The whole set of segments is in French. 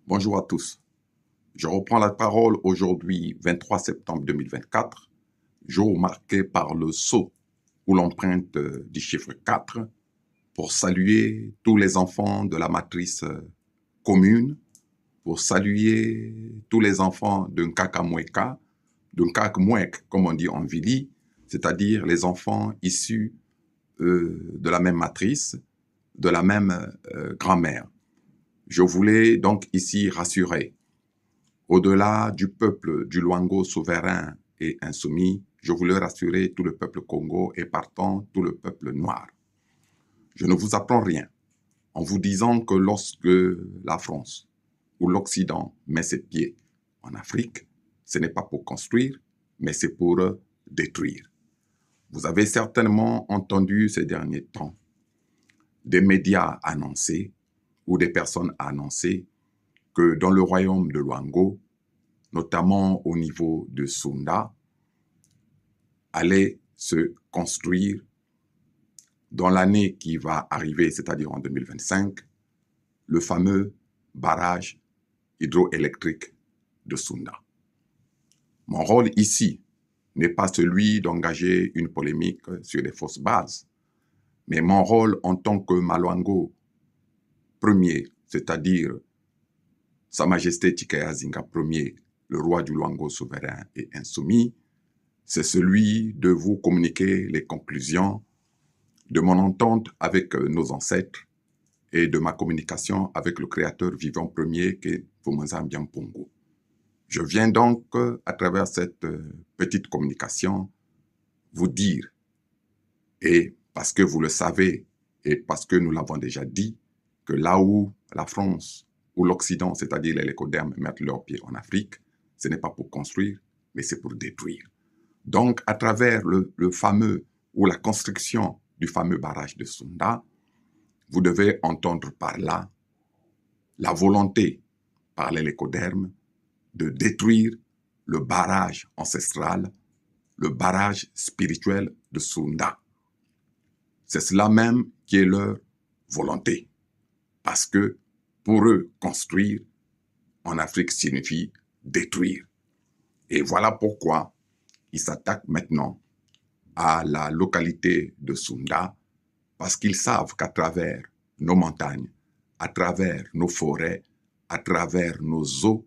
Bonjour à tous. Je reprends la parole aujourd'hui, 23 septembre 2024, jour marqué par le sceau ou l'empreinte du chiffre 4, pour saluer tous les enfants de la matrice commune, pour saluer tous les enfants d'un Kakamweka, d'un Kakmwek, comme on dit en Vili, c'est-à-dire les enfants issus de la même matrice, de la même grand-mère. Je voulais donc ici rassurer. Au-delà du peuple du Luango souverain et insoumis, je voulais rassurer tout le peuple Congo et partant tout le peuple noir. Je ne vous apprends rien en vous disant que lorsque la France ou l'Occident met ses pieds en Afrique, ce n'est pas pour construire, mais c'est pour détruire. Vous avez certainement entendu ces derniers temps des médias annoncer ou des personnes annoncer que dans le royaume de Luango, notamment au niveau de Sunda, allait se construire dans l'année qui va arriver, c'est-à-dire en 2025, le fameux barrage hydroélectrique de Sunda. Mon rôle ici n'est pas celui d'engager une polémique sur les fausses bases, mais mon rôle en tant que Maluango premier, c'est-à-dire Sa Majesté Tikaya Zinga Ier, le roi du Luango souverain et insoumis, c'est celui de vous communiquer les conclusions de mon entente avec nos ancêtres et de ma communication avec le créateur vivant premier qui est Fumazambian Pongo. Je viens donc, à travers cette petite communication, vous dire, et parce que vous le savez, et parce que nous l'avons déjà dit, que là où la France ou l'Occident, c'est-à-dire les lécodermes, mettent leurs pieds en Afrique, ce n'est pas pour construire, mais c'est pour détruire. Donc, à travers le fameux, ou la construction du fameux barrage de Sunda, vous devez entendre par là la volonté par les lécodermes de détruire le barrage ancestral, le barrage spirituel de Sunda. C'est cela même qui est leur volonté. Parce que pour eux, construire en Afrique signifie détruire. Et voilà pourquoi ils s'attaquent maintenant à la localité de Sunda, parce qu'ils savent qu'à travers nos montagnes, à travers nos forêts, à travers nos eaux,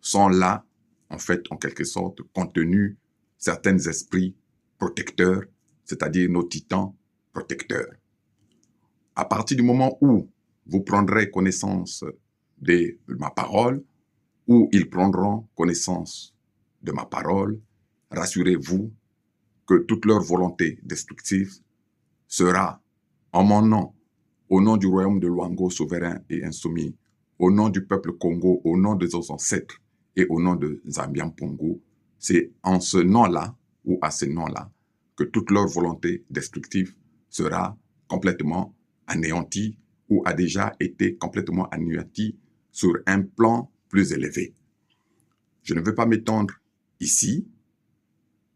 sont là, en fait, en quelque sorte, contenus certains esprits protecteurs, c'est-à-dire nos titans protecteurs. À partir du moment où vous prendrez connaissance de ma parole, ou ils prendront connaissance de ma parole, rassurez-vous que toute leur volonté destructive sera en mon nom, au nom du royaume de Luango souverain et insoumis, au nom du peuple Congo, au nom de nos ancêtres et au nom de Zambian Pongo. C'est en ce nom-là ou à ce nom-là que toute leur volonté destructive sera complètement anéantie ou a déjà été complètement anéantie sur un plan plus élevé. Je ne veux pas m'étendre ici.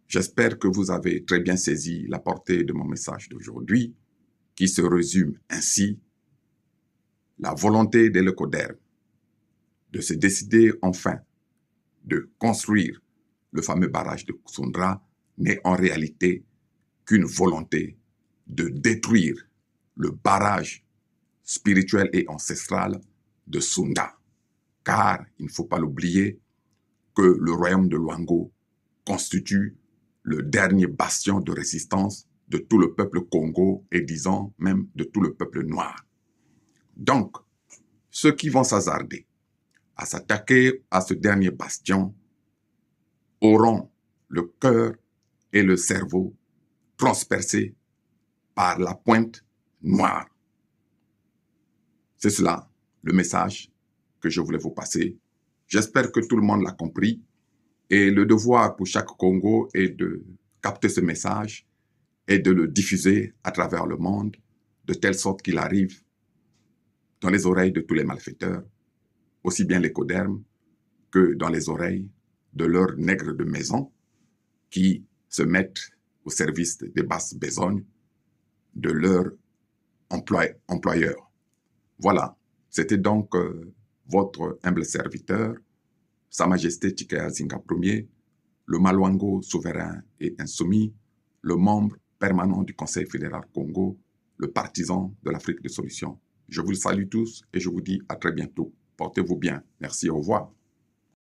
J'espère que vous avez très bien saisi la portée de mon message d'aujourd'hui, qui se résume ainsi: la volonté des lécodermes de se décider enfin de construire le fameux barrage de Sunda n'est en réalité qu'une volonté de détruire le barrage spirituel et ancestral de Sunda. Car, il ne faut pas l'oublier, que le royaume de Luango constitue le dernier bastion de résistance de tout le peuple Congo et disons même de tout le peuple noir. Donc, ceux qui vont s'hasarder à s'attaquer à ce dernier bastion auront le cœur et le cerveau transpercés par la pointe noire. C'est cela le message que je voulais vous passer. J'espère que tout le monde l'a compris. Et le devoir pour chaque Congo est de capter ce message et de le diffuser à travers le monde, de telle sorte qu'il arrive dans les oreilles de tous les malfaiteurs, aussi bien les codermes que dans les oreilles de leurs nègres de maison qui se mettent au service des basses besognes de leurs employeurs. Voilà, c'était donc votre humble serviteur, Sa Majesté Chikaya Zinga Ier, le Maluango souverain et insoumis, le membre permanent du Conseil fédéral Congo, le partisan de l'Afrique de solution. Je vous salue tous et je vous dis à très bientôt. Portez-vous bien. Merci, au revoir.